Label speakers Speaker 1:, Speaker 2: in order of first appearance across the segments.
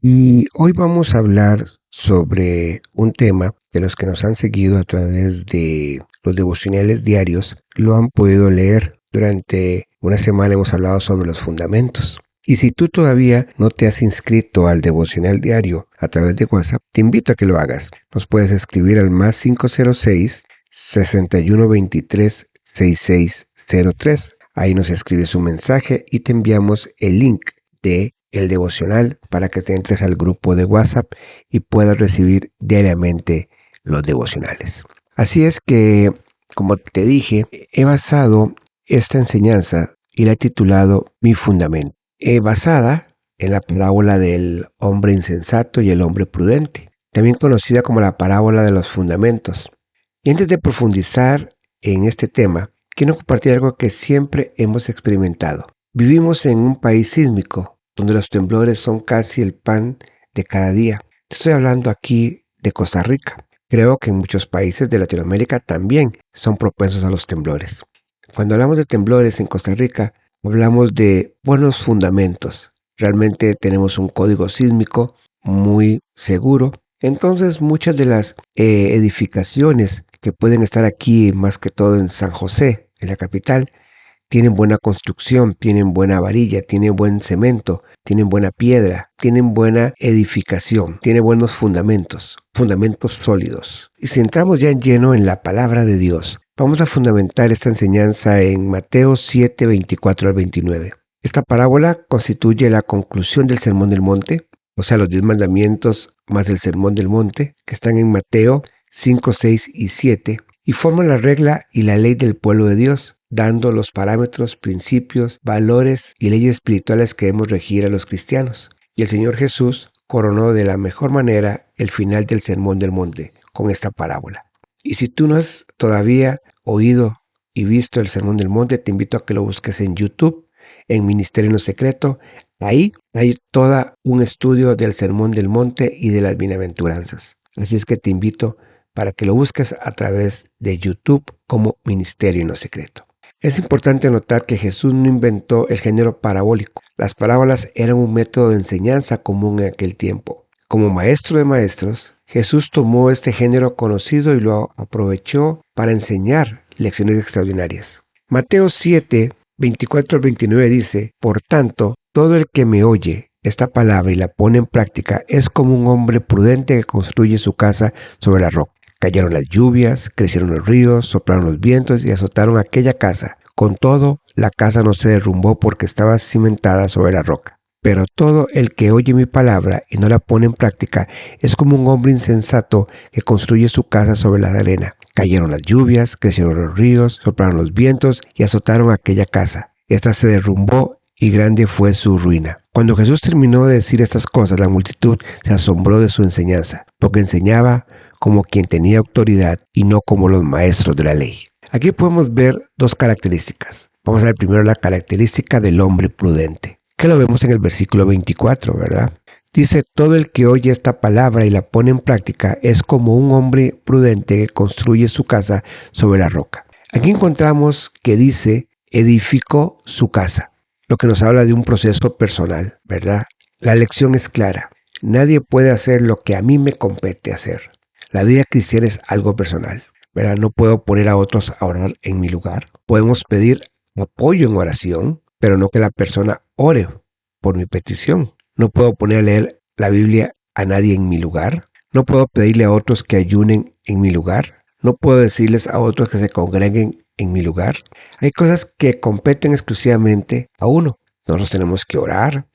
Speaker 1: Y hoy vamos a hablar sobre un tema que los que nos han seguido a través de los devocionales diarios lo han podido leer. Durante una semana hemos hablado sobre los fundamentos. Y si tú todavía no te has inscrito al devocional diario a través de WhatsApp, te invito a que lo hagas. Nos puedes escribir al más 506-6123-6603. Ahí nos escribes un mensaje y te enviamos el link de el devocional para que te entres al grupo de WhatsApp y puedas recibir diariamente los devocionales. Así es que, como te dije, he basado esta enseñanza y la he titulado Mi Fundamento. Basada en la parábola del hombre insensato y el hombre prudente, también conocida como la parábola de los fundamentos. Y antes de profundizar en este tema, quiero compartir algo que siempre hemos experimentado. Vivimos en un país sísmico, donde los temblores son casi el pan de cada día. Estoy hablando aquí de Costa Rica. Creo que en muchos países de Latinoamérica también son propensos a los temblores. Cuando hablamos de temblores en Costa Rica, hablamos de buenos fundamentos. Realmente tenemos un código sísmico muy seguro. Entonces muchas de las edificaciones que pueden estar aquí, más que todo en San José, en la capital, tienen buena construcción, tienen buena varilla, tienen buen cemento, tienen buena piedra, tienen buena edificación, tienen buenos fundamentos sólidos. Y si entramos ya en lleno en la palabra de Dios, vamos a fundamentar esta enseñanza en Mateo 7, 24 al 29. Esta parábola constituye la conclusión del Sermón del Monte, o sea, los 10 mandamientos más el Sermón del Monte, que están en Mateo 5, 6 y 7, y forman la regla y la ley del pueblo de Dios, dando los parámetros, principios, valores y leyes espirituales que debemos regir a los cristianos. Y el Señor Jesús coronó de la mejor manera el final del Sermón del Monte con esta parábola. Y si tú no has todavía oído y visto el Sermón del Monte, te invito a que lo busques en YouTube, en Ministerio en lo Secreto. Ahí hay todo un estudio del Sermón del Monte y de las bienaventuranzas. Así es que te invito para que lo busques a través de YouTube como Ministerio en lo Secreto. Es importante notar que Jesús no inventó el género parabólico. Las parábolas eran un método de enseñanza común en aquel tiempo. Como maestro de maestros, Jesús tomó este género conocido y lo aprovechó para enseñar lecciones extraordinarias. Mateo 7, 24 al 29 dice: Por tanto, todo el que me oye esta palabra y la pone en práctica es como un hombre prudente que construye su casa sobre la roca. Cayeron las lluvias, crecieron los ríos, soplaron los vientos y azotaron aquella casa. Con todo, la casa no se derrumbó porque estaba cimentada sobre la roca. Pero todo el que oye mi palabra y no la pone en práctica es como un hombre insensato que construye su casa sobre la arena. Cayeron las lluvias, crecieron los ríos, soplaron los vientos y azotaron aquella casa. Esta se derrumbó y grande fue su ruina. Cuando Jesús terminó de decir estas cosas, la multitud se asombró de su enseñanza, porque enseñaba como quien tenía autoridad y no como los maestros de la ley. Aquí podemos ver dos características. Vamos a ver primero la característica del hombre prudente, que lo vemos en el versículo 24, ¿verdad? Dice: todo el que oye esta palabra y la pone en práctica es como un hombre prudente que construye su casa sobre la roca. Aquí encontramos que dice: edificó su casa, lo que nos habla de un proceso personal, ¿verdad? La lección es clara. Nadie puede hacer lo que a mí me compete hacer. La vida cristiana es algo personal, ¿verdad? No puedo poner a otros a orar en mi lugar. Podemos pedir apoyo en oración, pero no que la persona ore por mi petición. No puedo poner a leer la Biblia a nadie en mi lugar. No puedo pedirle a otros que ayunen en mi lugar. No puedo decirles a otros que se congreguen en mi lugar. Hay cosas que competen exclusivamente a uno. Nosotros tenemos que orar,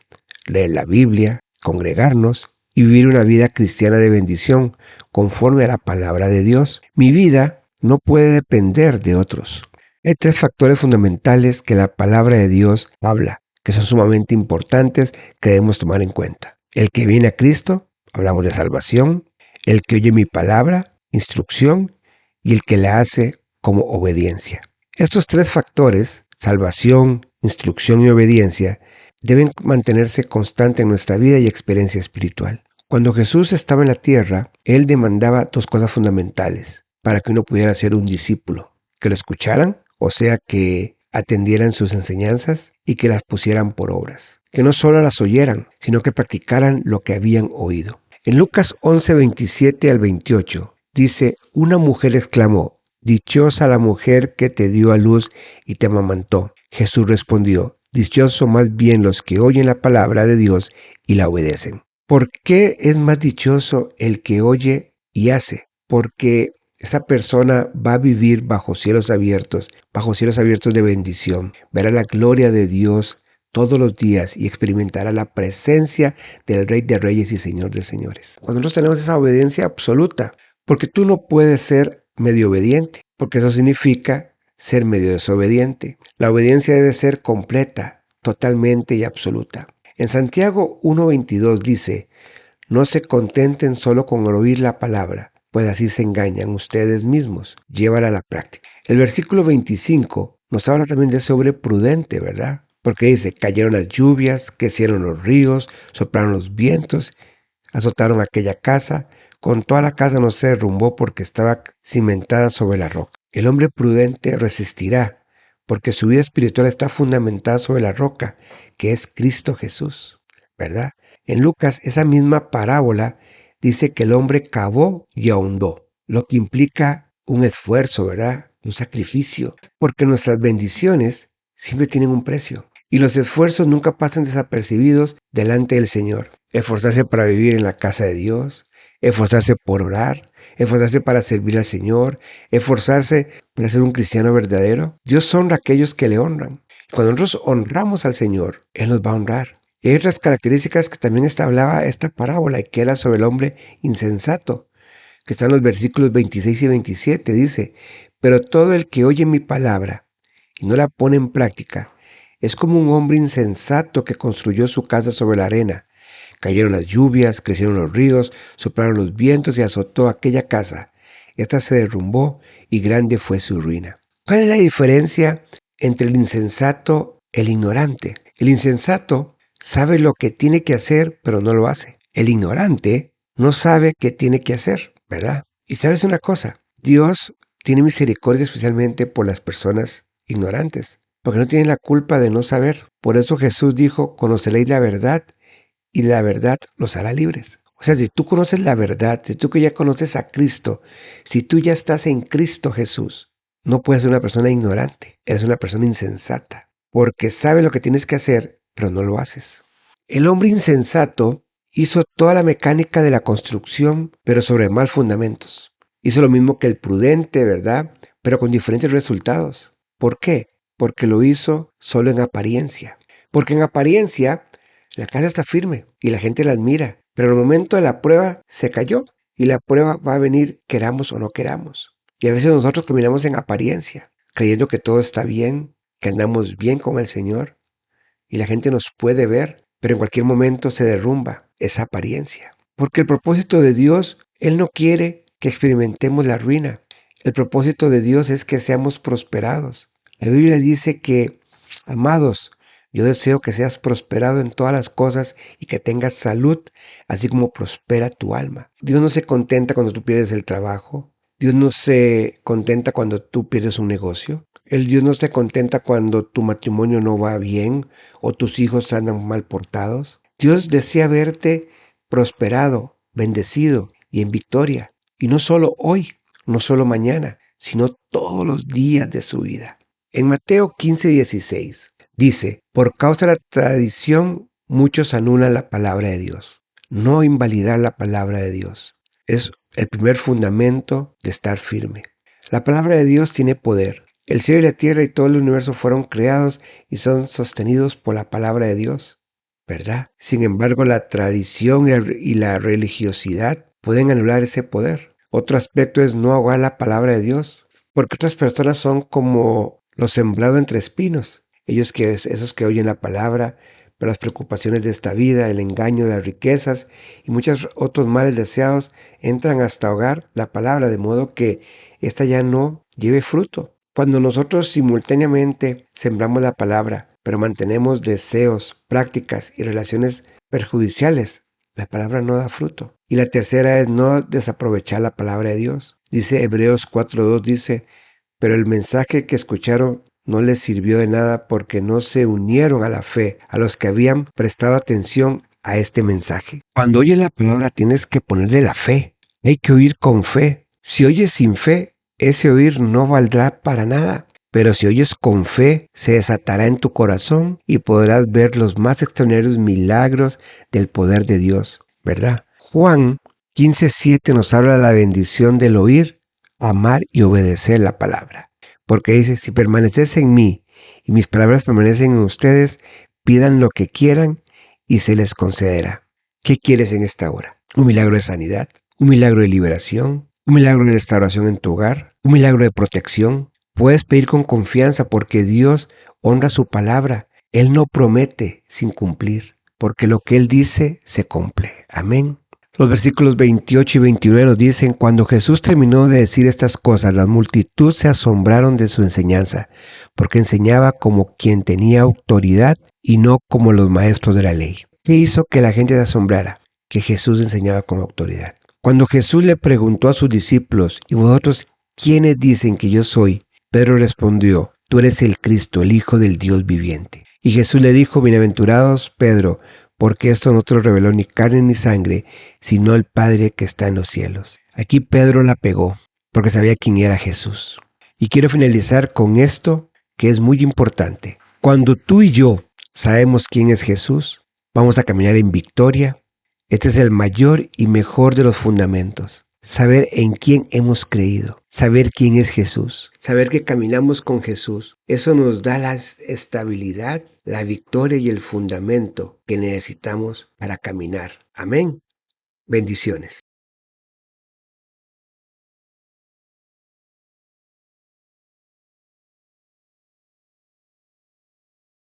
Speaker 1: leer la Biblia, congregarnos y vivir una vida cristiana de bendición conforme a la palabra de Dios. Mi vida no puede depender de otros. Hay tres factores fundamentales que la palabra de Dios habla, que son sumamente importantes, que debemos tomar en cuenta. El que viene a Cristo, hablamos de salvación. El que oye mi palabra, instrucción. Y el que la hace como obediencia. Estos tres factores, salvación, instrucción y obediencia, deben mantenerse constantes en nuestra vida y experiencia espiritual. Cuando Jesús estaba en la tierra, Él demandaba dos cosas fundamentales para que uno pudiera ser un discípulo: que lo escucharan, o sea, que atendieran sus enseñanzas y que las pusieran por obras. que no solo las oyeran, sino que practicaran lo que habían oído. En Lucas 11, 27 al 28, dice, una mujer exclamó, dichosa la mujer que te dio a luz y te amamantó. Jesús respondió, dichoso más bien los que oyen la palabra de Dios y la obedecen. ¿Por qué es más dichoso el que oye y hace? Porque esa persona va a vivir bajo cielos abiertos de bendición. Verá la gloria de Dios todos los días y experimentará la presencia del Rey de Reyes y Señor de Señores. Cuando nosotros tenemos esa obediencia absoluta, porque tú no puedes ser medio obediente, porque eso significa ser medio desobediente. La obediencia debe ser completa, totalmente y absoluta. En Santiago 1:22 dice, no se contenten solo con oír la palabra, pues así se engañan ustedes mismos. Llévala a la práctica. El versículo 25 nos habla también de ser prudente, ¿verdad? Porque dice, cayeron las lluvias, crecieron los ríos, soplaron los vientos, azotaron aquella casa. Con toda la casa no se derrumbó porque estaba cimentada sobre la roca. El hombre prudente resistirá, porque su vida espiritual está fundamentada sobre la roca, que es Cristo Jesús, ¿verdad? En Lucas, esa misma parábola dice que el hombre cavó y ahondó, lo que implica un esfuerzo, ¿verdad? Un sacrificio, porque nuestras bendiciones siempre tienen un precio y los esfuerzos nunca pasan desapercibidos delante del Señor. Esforzarse para vivir en la casa de Dios, esforzarse por orar, esforzarse para servir al Señor, esforzarse para ser un cristiano verdadero. Dios honra a aquellos que le honran. Cuando nosotros honramos al Señor, Él nos va a honrar. Y hay otras características que también hablaba esta parábola, y que era sobre el hombre insensato, que están en los versículos 26 y 27. Dice, pero todo el que oye mi palabra y no la pone en práctica, es como un hombre insensato que construyó su casa sobre la arena. Cayeron las lluvias, crecieron los ríos, soplaron los vientos y azotó aquella casa. Esta se derrumbó y grande fue su ruina. ¿Cuál es la diferencia entre el insensato y el ignorante? El insensato sabe lo que tiene que hacer, pero no lo hace. El ignorante no sabe qué tiene que hacer, ¿verdad? Y sabes una cosa, Dios tiene misericordia especialmente por las personas ignorantes, porque no tienen la culpa de no saber. Por eso Jesús dijo, conoceréis la verdad y la verdad los hará libres. O sea, si tú conoces la verdad, si tú que ya conoces a Cristo, si tú ya estás en Cristo Jesús, no puedes ser una persona ignorante, eres una persona insensata, porque sabe lo que tienes que hacer, pero no lo haces. El hombre insensato hizo toda la mecánica de la construcción, pero sobre mal fundamentos. Hizo lo mismo que el prudente, ¿verdad? Pero con diferentes resultados. ¿Por qué? Porque lo hizo solo en apariencia. Porque en apariencia la casa está firme y la gente la admira, pero en el momento de la prueba se cayó y la prueba va a venir queramos o no queramos. Y a veces nosotros caminamos en apariencia, creyendo que todo está bien, que andamos bien con el Señor y la gente nos puede ver, pero en cualquier momento se derrumba esa apariencia. Porque el propósito de Dios, Él no quiere que experimentemos la ruina. El propósito de Dios es que seamos prosperados. La Biblia dice que, amados, yo deseo que seas prosperado en todas las cosas y que tengas salud, así como prospera tu alma. Dios no se contenta cuando tú pierdes el trabajo. Dios no se contenta cuando tú pierdes un negocio. El Dios no se contenta cuando tu matrimonio no va bien o tus hijos andan mal portados. Dios desea verte prosperado, bendecido y en victoria. Y no solo hoy, no solo mañana, sino todos los días de su vida. En Mateo 15:16 dice, por causa de la tradición, muchos anulan la palabra de Dios. No invalidar la palabra de Dios es el primer fundamento de estar firme. La palabra de Dios tiene poder. El cielo y la tierra y todo el universo fueron creados y son sostenidos por la palabra de Dios, ¿verdad? Sin embargo, la tradición y la religiosidad pueden anular ese poder. Otro aspecto es no ahogar la palabra de Dios, porque otras personas son como lo sembrado entre espinos. Esos que oyen la palabra, pero las preocupaciones de esta vida, el engaño de las riquezas y muchos otros males deseados entran hasta ahogar la palabra, de modo que ésta ya no lleve fruto. Cuando nosotros simultáneamente sembramos la palabra, pero mantenemos deseos, prácticas y relaciones perjudiciales, la palabra no da fruto. Y la tercera es no desaprovechar la palabra de Dios. Dice Hebreos 4:2, dice, pero el mensaje que escucharon no les sirvió de nada porque no se unieron a la fe, a los que habían prestado atención a este mensaje. Cuando oyes la palabra tienes que ponerle la fe. Hay que oír con fe. Si oyes sin fe, ese oír no valdrá para nada. Pero si oyes con fe, se desatará en tu corazón y podrás ver los más extraordinarios milagros del poder de Dios, ¿verdad? Juan 15:7 nos habla de la bendición del oír, amar y obedecer la palabra. Porque dice, si permaneces en mí y mis palabras permanecen en ustedes, pidan lo que quieran y se les concederá. ¿Qué quieres en esta hora? ¿Un milagro de sanidad? ¿Un milagro de liberación? ¿Un milagro de restauración en tu hogar? ¿Un milagro de protección? Puedes pedir con confianza porque Dios honra su palabra. Él no promete sin cumplir, porque lo que Él dice se cumple. Amén. Los versículos 28 y 29 nos dicen, cuando Jesús terminó de decir estas cosas, la multitud se asombraron de su enseñanza, porque enseñaba como quien tenía autoridad y no como los maestros de la ley. ¿Qué hizo que la gente se asombrara? Que Jesús enseñaba con autoridad. Cuando Jesús le preguntó a sus discípulos, ¿y vosotros quiénes dicen que yo soy? Pedro respondió, tú eres el Cristo, el Hijo del Dios viviente. Y Jesús le dijo, bienaventurados Pedro, porque esto no te lo reveló ni carne ni sangre, sino el Padre que está en los cielos. Aquí Pedro la pegó, porque sabía quién era Jesús. Y quiero finalizar con esto, que es muy importante. Cuando tú y yo sabemos quién es Jesús, vamos a caminar en victoria. Este es el mayor y mejor de los fundamentos. Saber en quién hemos creído, saber quién es Jesús, saber que caminamos con Jesús. Eso nos da la estabilidad, la victoria y el fundamento que necesitamos para caminar. Amén. Bendiciones.